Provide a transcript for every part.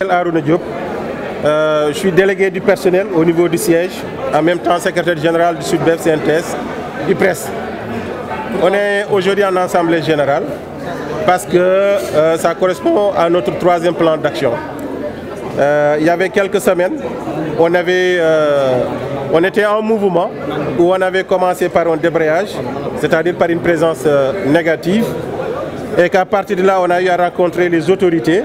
m'appelle Arouna Diop. Je suis délégué du personnel au niveau du siège, en même temps secrétaire général du Sud-Bef CNTS, IPRES. On est aujourd'hui en assemblée générale parce que ça correspond à notre troisième plan d'action. Il y avait quelques semaines, on était en mouvement où on avait commencé par un débrayage, c'est-à-dire par une présence négative, et qu'à partir de là, on a eu à rencontrer les autorités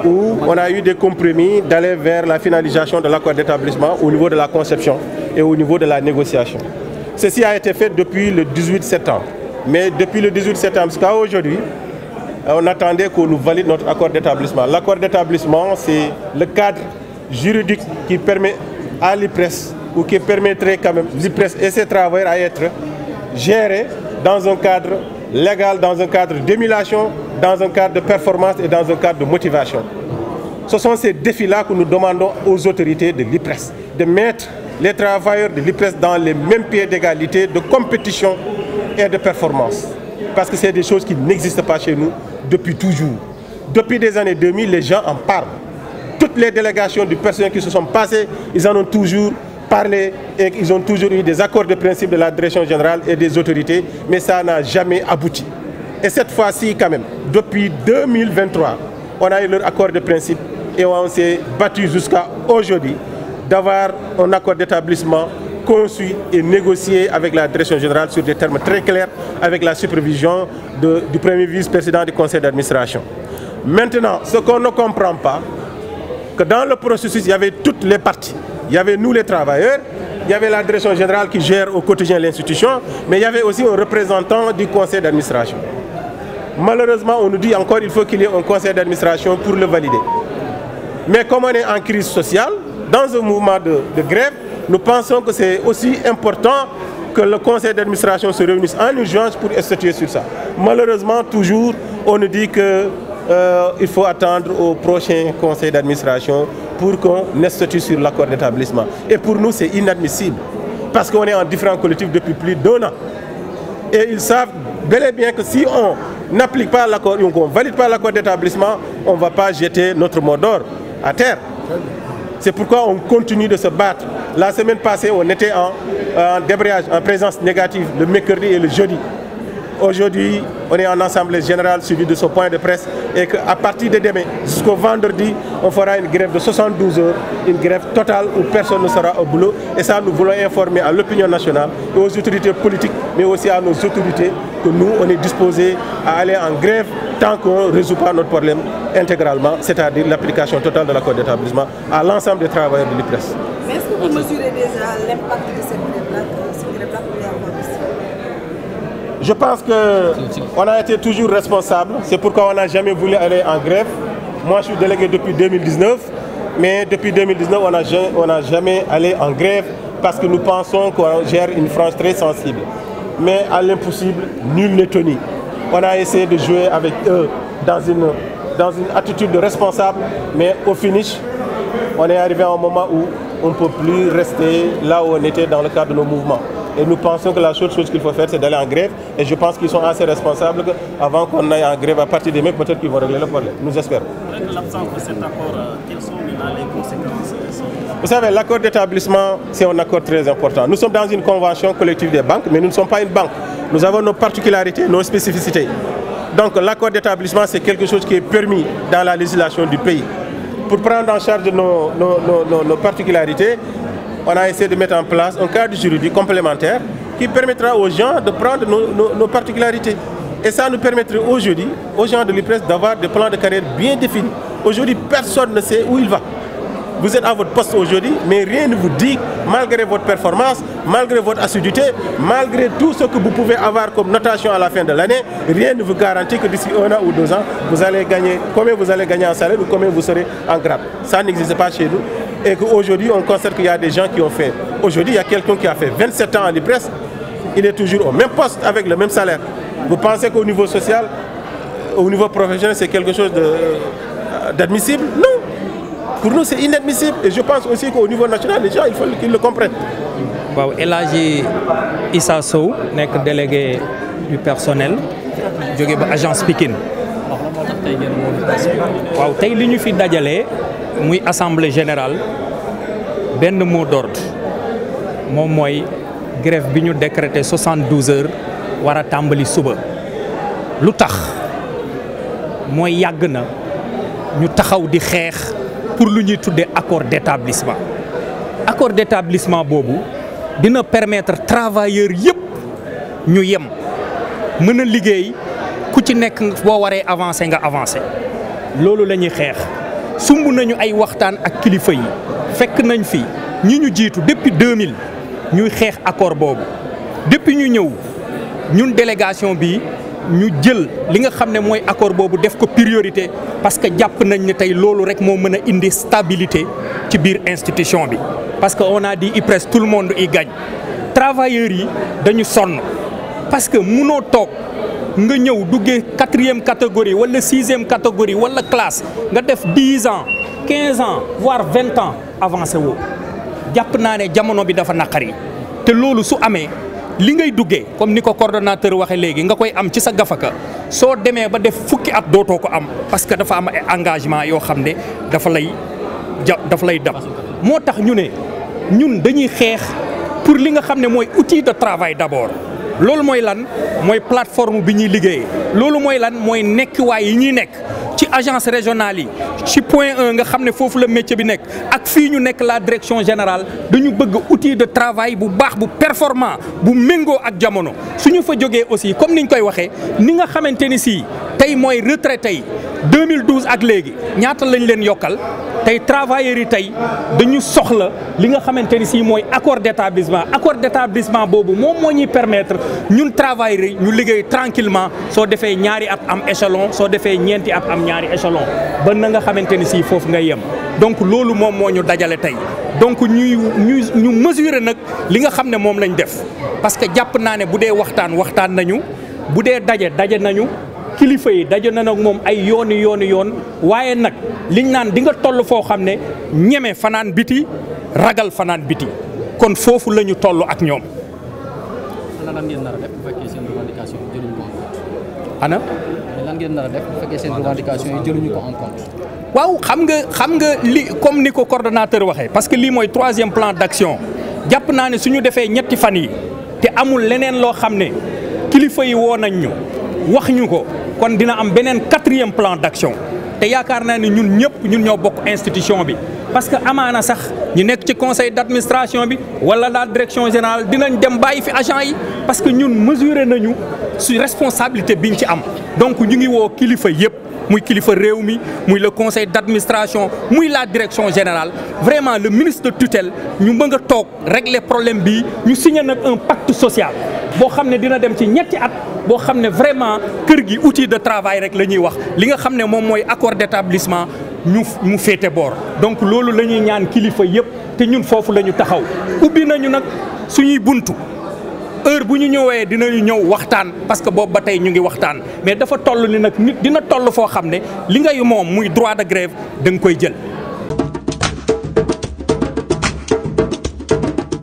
où on a eu des compromis d'aller vers la finalisation de l'accord d'établissement au niveau de la conception et au niveau de la négociation. Ceci a été fait depuis le 18 septembre. Mais depuis le 18 septembre jusqu'à aujourd'hui, on attendait qu'on nous valide notre accord d'établissement. L'accord d'établissement, c'est le cadre juridique qui permet à l'IPRES, ou qui permettrait quand même l'IPRES et ses travailleurs à être gérés dans un cadre légal, dans un cadre d'émulation, dans un cadre de performance et dans un cadre de motivation. Ce sont ces défis-là que nous demandons aux autorités de l'IPRES, de mettre les travailleurs de l'IPRES dans les mêmes pieds d'égalité, de compétition et de performance. Parce que c'est des choses qui n'existent pas chez nous depuis toujours. Depuis les années 2000, les gens en parlent. Toutes les délégations du personnel qui se sont passées, ils en ont toujours parlé et ils ont toujours eu des accords de principe de la direction générale et des autorités, mais ça n'a jamais abouti. Et cette fois-ci, quand même, depuis 2023, on a eu leur accord de principe et on s'est battu jusqu'à aujourd'hui d'avoir un accord d'établissement conçu et négocié avec la direction générale sur des termes très clairs, avec la supervision du premier vice-président du conseil d'administration. Maintenant, ce qu'on ne comprend pas, que dans le processus, il y avait toutes les parties. Il y avait nous les travailleurs, il y avait la direction générale qui gère au quotidien l'institution, mais il y avait aussi un représentant du conseil d'administration. Malheureusement, on nous dit encore qu'il faut qu'il y ait un conseil d'administration pour le valider. Mais comme on est en crise sociale, dans un mouvement de grève, nous pensons que c'est aussi important que le conseil d'administration se réunisse en urgence pour statuer sur ça. Malheureusement, toujours, on nous dit qu'il faut attendre au prochain conseil d'administration pour qu'on statue sur l'accord d'établissement. Et pour nous, c'est inadmissible, parce qu'on est en différents collectifs depuis plus d'1 an. Et ils savent bel et bien que si on n'applique pas l'accord, ou qu'on ne valide pas l'accord d'établissement, on ne va pas jeter notre mot d'ordre à terre. C'est pourquoi on continue de se battre. La semaine passée, on était en débrayage, en présence négative, le mercredi et le jeudi. Aujourd'hui, on est en assemblée générale suivi de ce point de presse et qu'à partir de demain jusqu'au vendredi, on fera une grève de 72 heures, une grève totale où personne ne sera au boulot. Et ça, nous voulons informer à l'opinion nationale et aux autorités politiques, mais aussi à nos autorités, que nous, on est disposés à aller en grève tant qu'on ne résout pas notre problème intégralement, c'est-à-dire l'application totale de l'accord d'établissement à l'ensemble des travailleurs de l'IPRES. Mais est-ce que vous mesurez déjà l'impact de cette grève-là pour avoir ici? Je pense qu'on a été toujours responsable, c'est pourquoi on n'a jamais voulu aller en grève. Moi, je suis délégué depuis 2019, mais depuis 2019, on n'a jamais allé en grève parce que nous pensons qu'on gère une frange très sensible. Mais à l'impossible, nul n'est tenu. On a essayé de jouer avec eux dans une attitude de responsable, mais au finish, on est arrivé à un moment où on ne peut plus rester là où on était dans le cadre de nos mouvements. Et nous pensons que la seule chose qu'il faut faire, c'est d'aller en grève. Et je pense qu'ils sont assez responsables qu'avant qu'on aille en grève à partir des mai, peut-être qu'ils vont régler le problème. Nous espérons. Avec l'absence de cet accord, quelles sont les conséquences? Vous savez, l'accord d'établissement, c'est un accord très important. Nous sommes dans une convention collective des banques, mais nous ne sommes pas une banque. Nous avons nos particularités, nos spécificités. Donc l'accord d'établissement, c'est quelque chose qui est permis dans la législation du pays. Pour prendre en charge nos particularités, on a essayé de mettre en place un cadre juridique complémentaire qui permettra aux gens de prendre nos particularités. Et ça nous permettrait aujourd'hui, aux gens de l'IPRES, d'avoir des plans de carrière bien définis. Aujourd'hui, personne ne sait où il va. Vous êtes à votre poste aujourd'hui, mais rien ne vous dit, malgré votre performance, malgré votre assiduité, malgré tout ce que vous pouvez avoir comme notation à la fin de l'année, rien ne vous garantit que d'ici 1 an ou 2 ans, vous allez gagner, combien vous allez gagner en salaire ou combien vous serez en grade. Ça n'existe pas chez nous. Et qu'aujourd'hui, on constate qu'il y a des gens qui ont fait. Aujourd'hui, il y a quelqu'un qui a fait 27 ans à l'IPRES, il est toujours au même poste avec le même salaire. Vous pensez qu'au niveau social, au niveau professionnel, c'est quelque chose d'admissible? Non. Pour nous, c'est inadmissible. Et je pense aussi qu'au niveau national, les gens, il faut qu'ils le comprennent. Wow, El Hadji Issa Sow, délégué du personnel, jóge ba agence Pikine. waaw tey li ñu fi dajale muy assemblée générale benn mot d'ordre moom mooy grève bi ñu décrété 72 heures war a tàmbali suba. lu tax mooy yàgg na ñu taxaw di xeex pour lu ñuy tuddee accord d'établissement. accord d'établissement boobu dina permettre travailleurs yëpp ñu yem mën a liggéey ku ci nekk boo waree avancer nga avancer loolu la ñuy xeex. sumb nañu ay waxtaan ak kilifa yi fekk nañ fi ñi ñu jiitu depuis 2000 ñuy xeex accord boobu depuis ñu ñëw ñun délégation bi ñu jël li nga xam ne mooy accord boobu def ko priorité parce que jàpp nañ ne tey loolu rek moo mën a indi stabilité ci biir institution bi. parce que on a dit IPRES tout le monde y gagne travailleurs yi dañu sonn parce que munoo toog nga ñëw duggee 4e catégorie wala 6e catégorie wala classe nga def 10 ans 15 ans voire 20 ans avancé woo jàpp naa ne jamono bi dafa naqari te loolu su amee li ngay duggee comme ni ko coordonnateur waxee léegi nga koy am ci sa gafaka soo demee ba def fukki at dootoo ko am parce que dafa am ay engagement yoo xam ne dafa lay dab moo tax ñu ne ñun dañuy xeex pour li nga xam ne mooy outil de travail d'abord. loolu mooy lan mooy plateforme bi ñuy liggéeyee loolu mooy lan mooy nekkiwaay yi ñuy nekk ci agence régionale yi ci point 1 nga xam ne foofu la métier bi nekk ak fii ñu nekk la direction générale dañu bëgg outil de travail bu baax bu performant bu méngoo ak jamono suñu fa jógee aussi comme niñ koy waxee ni nga xamante ni si tey mooy retraité yi 2012 ak léegi ñaata lañ leen yokkal tey travailleurs yi tey dañu soxla li nga xamante ni si mooy accord d'établissement boobu moom moo ñuy permettre ñun travailleurs yi ñu liggéey tranquillement soo defee ñaari at am échelon soo defee ñeenti at am ñaari échelon ba na nga xamante ni si foofu ngay yem donc loolu moom moo ñu dajale tey donc ñu mesurer nag li nga xam ne moom lañ def parce que jàpp naa ne bu dee waxtaan nañu bu dee daje nañu kilifa yi daje na nag moom ay yoon waaye nag liñ naan di nga toll foo xam ne ñeme fanaan biti ragal fanaan biti kon foofu la ñu toll ak ñoom. lan ngeen nar a def bu fekkee seen revendication yi jëluñu ko en compte. ana. lan ngeen nar a def bu fekkee seen revendication yi jëluñu ko en compte. waaw xam nga li comme ni ko coordonnateur waxee parce que lii mooy 3e plan d'action jàpp naa ne suñu defee ñetti fan yi te amul leneen loo xam ne kilifa yi woo nañ ñu wax ñu ko. kon dina am beneen 4e plan d'action te yaakaar naa ne ñun ñoo bokk institution bi parce que amaana sax ñu nekk ci conseil d'administration bi wala la direction générale dinañ dem bàyyi fi agent yi parce que ñun mesurer nañu su responsabilité biñ ci am donc ñu ngi woo kilifa yëpp muy kilifa réew mi muy le conseil d'administration muy la direction générale vraiment le ministre de tutelle ñu mën a toog régler problème bi ñu signer nag un pacte social boo xam ne dina dem ci ñetti at boo xam ne vraiment kër gi outil de travail rek la ñuy wax li nga xam ne moom mooy accord d'établissement ñu féete boor donc loolu la ñuy ñaan kilifa yëpp te ñun foofu la ñu taxaw ubbi nañu nag suñuy buntu heure bu ñu ñëwee dinañu ñëw waxtaan parce que boobu ba tey ñu ngi waxtaan mais dafa toll ni nag nit dina toll foo xam ne li ngay moom muy droit de grève da nga koy jël